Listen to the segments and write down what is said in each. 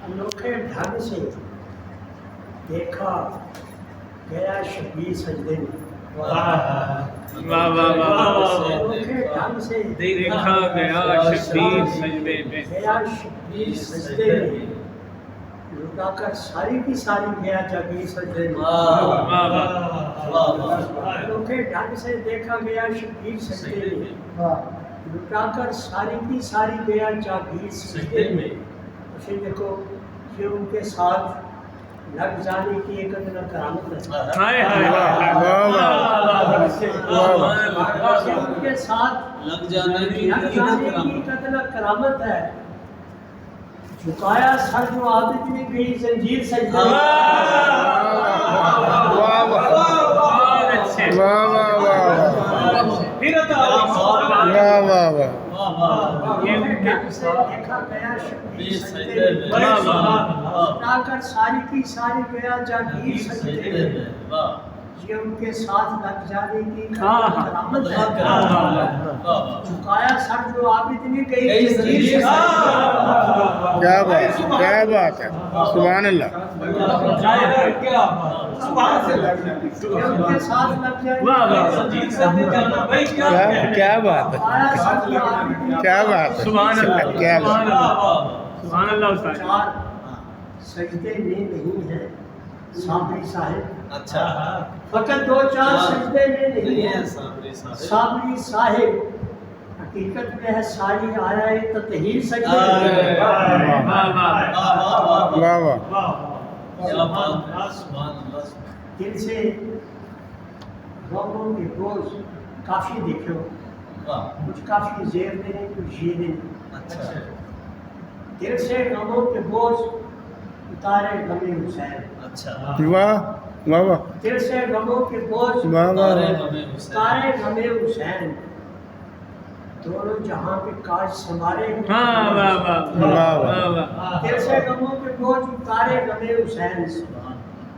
انوکھے ڈھنگ سے دیکھا گیا شبیر سجدے میں، انوکھے ڈھنگ سے دیکھا گیا شبیر سجدے میں، شبیر سجدے میں، لٹا کر ساری کی ساری گیا جاگیر سجدے میں، انوکھے ڈھنگ سے دیکھا گیا شبیر سجدے میں، لٹا کر ساری کی ساری گیا جاگیر سجدے میں۔ اسے دیکھو یہ ان کے ساتھ لگ جانے کی ایک ادنا کرامت ہے، ان کے ساتھ لگ جانے کی ایک ادنا کرامت ہے، جھکایا سر جو عابد نے گئی زنجیر سجدے میں، دیکھا گیا شبیر سجدے میں، اٹھا کر ساری کی ساری گیا جاگیر سجدے میں، یہ ان کے ساتھ لگ جانے کی کرامت ہے، جھکایا سر جو عابد نے گئی زنجیر سجدے میں۔ کیا بات ہے، سبحان اللہ، ان کے ساتھ لگ جانے کیا بات ہے، کیا بات ہے، سبحان اللہ، کیا بات ہے۔ سبحان اللہ استاد۔ چار سجدے میں نہیں ہے صابری صاحب، اچھا فقط دو چار سجدے میں نہیں ہے صابری صاحب، حقیقت میں ہے ساری آیا ہے تطہیر سجدے میں۔ واہ واہ، دل سے لوگوں کے بوجھ کافی دیکھو، کچھ کافی زیر دینے کچھ یہ دینے، دل سے غموں کے بوجھ اتارے غم حسین، واہ واہ واہ، دل سے غموں کے بوجھ واہ واہ، اتارے غم حسین، دونوں جہاں کے کاج سنبھالے، دل سے غموں کے بوجھ اتارے غم حسین،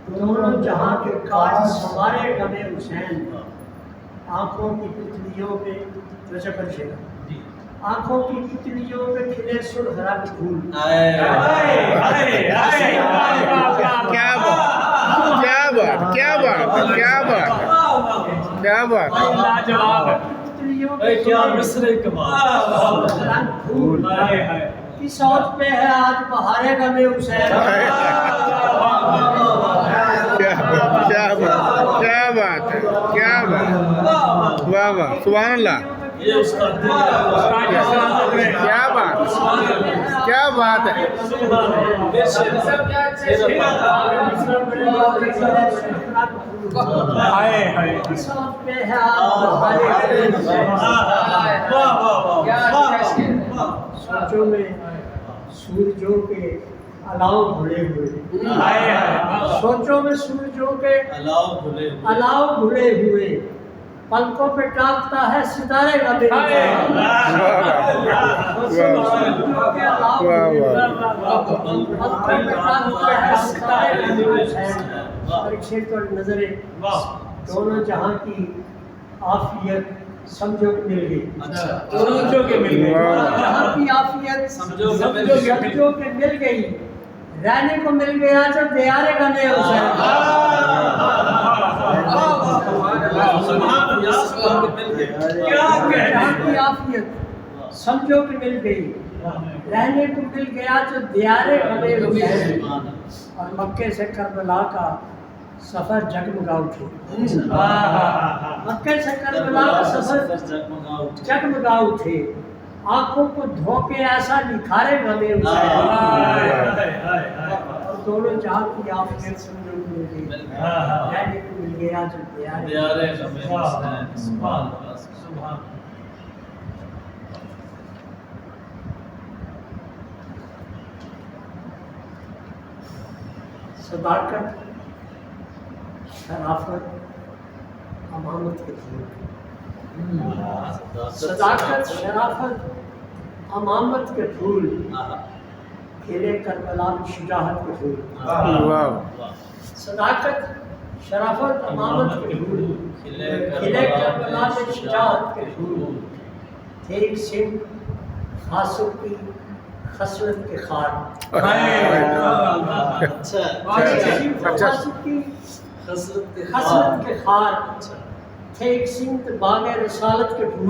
دونوں جہاں کے کاج سنوارے غم حسین، آنکھوں کی پتلیوں پہ آنکھوں کی پتلیوں پہ کھلے سرخ رنگ پھول، کیا بات، کیا بات، کیا بات، کیا بات، کیا بات، پتلیوں پہ رنگ پھول، کس سوچ پہ ہے آج بہارے غم حسین، کیا بات، کیا بات، کیا بات ہے، کیا بات، واہ واہ، سبحان اللہ، کیا بات، کیا بات ہے، کس سوچ پہ ہے آج بہارے غم حسین، سوچوں میں سورجوں کے الاؤ بھلے ہوئے، سوچوں میں سورجوں کے الاؤ بھلے ہوئے، پلکوں پہ ٹاکتا ہے ستارے غم حسین، سوچوں میں سورجوں کے الاؤ بھلے ہوئے، پلکوں پہ ٹاکتا ہے ستارے غم حسین۔ اور ایک شعر تو نظر ہے، دونوں جہاں کی عافیت سمجھو کہ مل گئی، دونوں جہاں کی عافیت سمجھو کہ مل گئی، رہنے کو مل گیا جو دیارے غم حسین، جہاں کی عافیت سمجھو کہ مل گئی، رہنے کو مل گیا جو دیارے غم حسین، اور مکے سے کربلا کا سفر جگمگا اٹھے، مکے سے کربلا کا سفر جگمگا اٹھے، آنکھوں کو دھوکے ایسا نکھارے غم حسین، اور دونوں جہاں کی عافیت سمجھو کہ مل گئی، رہنے کو مل گیا جو دیارے غم حسین۔ صداقت، شرافت، امانت کے پھول، صداقت، شرافت، امانت کے پھول، کھلے کربلا میں شجاعت کے پھول، صداقت، شرافت، امانت کے پھول، کھلے کربلا میں شجاعت کے پھول، تھے ایک سمت خاصوں کی خصلت کے خار اچھا خصلت کی خصلت کے خار تھے ایک سمت باغ رسالت کے پھول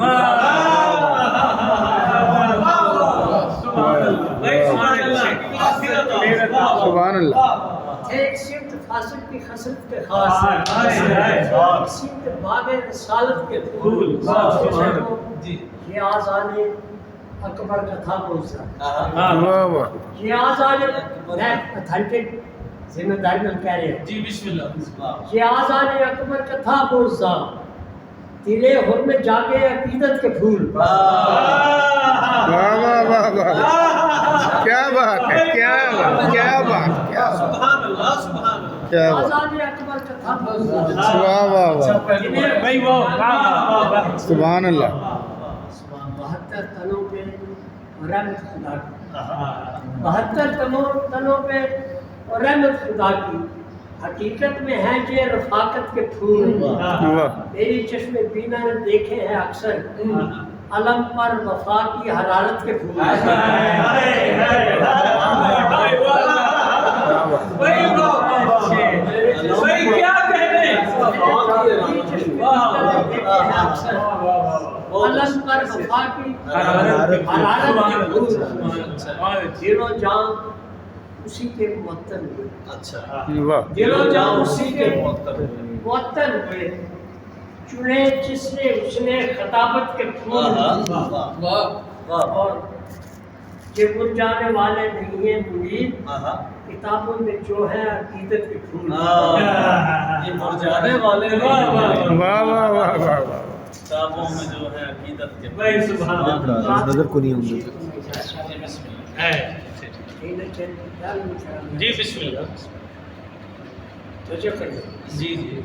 سبحان اللہ تھے ایک سمت فاسق کی خصلت کے خار سمت باغ رسالت کے پھول یہ آزان اکبر کا تھا پہنچا واہ واہ یہ آزان میں اتھینٹک ذمہ داری میں کہہ رہے ہیں جی بسم اللہ یہ آزان اکبر کا تھا پہنچا تیرے حر میں جاگے عقیدت کے پھول واہ واہ واہ واہ کیا بات ہے کیا بات کیا بات کیا بات سبحان اللہ سبحان اللہ کیا بات آزان اکبر کا تھا پہنچا واہ واہ واہ بھائی وہ سبحان اللہ 72 تنوں پہ رحمت خدا کی 72 تنوں پہ رحمت خدا کی حقیقت میں ہے یہ رفاقت کے پھول واہ میری چشم بینا نے دیکھے ہیں اکثر علم پر وفا کی حرارت کے پھول کیا کہنے علم پر وفا کی حرارت کے پھول دل و جان اسی کے معطر ہوئے اچھا واہ دل و جان اسی کے معطر ہوئے چنے جس نے اس نے خطابت کے پھول اور یہ مرجانے والے نہیں ہیں منیر کتابوں میں جو ہے عقیدت کے پھول یہ مرجانے والے واہ واہ واہ واہ واہ کتابوں میں جو ہے عقیدت کے بھائی سبحان اللہ نظر کو نہیں ہوں گے جی بسم اللہ توجہ کریے جی جی